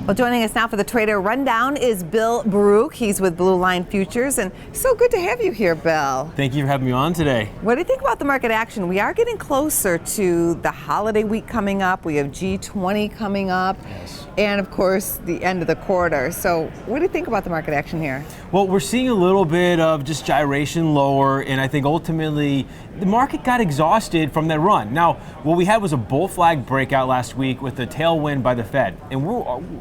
Well, joining us now for the Trader Rundown is Bill Baruch. He's with Blue Line Futures, and so good to have you here, Bill. Thank you for having me on today. What do you think about the market action? We are getting closer to the holiday week coming up. We have G20 coming up, yes, and of course the end of the quarter. So what do you think about the market action here? Well, we're seeing a little bit of just gyration lower, and I think ultimately the market got exhausted from that run. Now, what we had was a bull flag breakout last week with a tailwind by the Fed, and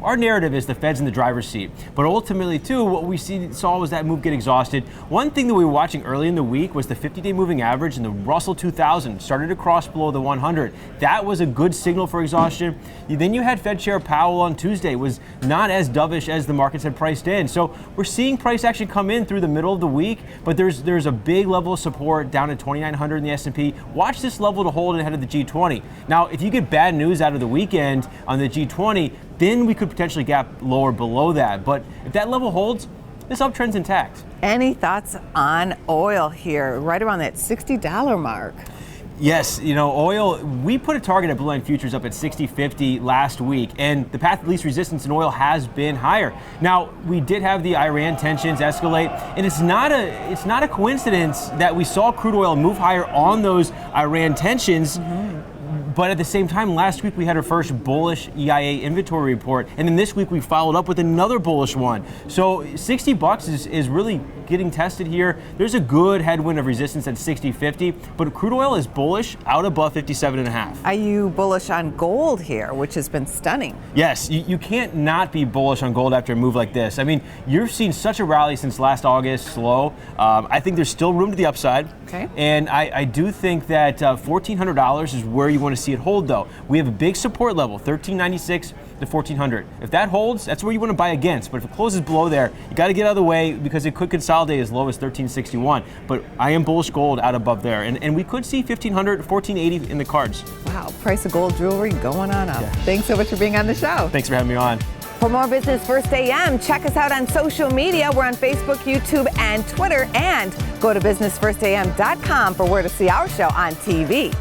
our narrative is the Fed's in the driver's seat. But ultimately, too, what we saw was that move get exhausted. One thing that we were watching early in the week was the 50-day moving average and the Russell 2000 started to cross below the 100. That was a good signal for exhaustion. Then you had Fed Chair Powell on Tuesday, was not as dovish as the markets had priced in. So we're seeing price action come in through the middle of the week, but there's a big level of support down at 2,900 in the S&P. Watch this level to hold ahead of the G20. Now, if you get bad news out of the weekend on the G20, then we could potentially gap lower below that. But if that level holds, this uptrend's intact. Any thoughts on oil here, right around that $60 mark? Yes, oil, we put a target at Blue Line Futures up at 60.50 last week, and the path of least resistance in oil has been higher. Now, we did have the Iran tensions escalate, and it's not a coincidence that we saw crude oil move higher on those Iran tensions. But at the same time, last week we had our first bullish EIA inventory report, and then this week we followed up with another bullish one. So $60 is really getting tested here. There's a good headwind of resistance at 60.50, but crude oil is bullish out above 57.5. Are you bullish on gold here, which has been stunning? Yes, you can't not be bullish on gold after a move like this. I mean, you've seen such a rally since last August, slow. I think there's still room to the upside. Okay. And I do think that $1,400 is where you want to see it hold, though. We have a big support level, $1,396 to $1,400. If that holds, that's where you want to buy against. But if it closes below there, you got to get out of the way because it could consolidate as low as $1,361. But I am bullish gold out above there, and we could see $1,500 to $1,480 in the cards. Wow, price of gold jewelry going on up. Yeah. Thanks so much for being on the show. Thanks for having me on. For more Business First AM, check us out on social media. We're on Facebook, YouTube, and Twitter. And go to businessfirstam.com for where to see our show on TV.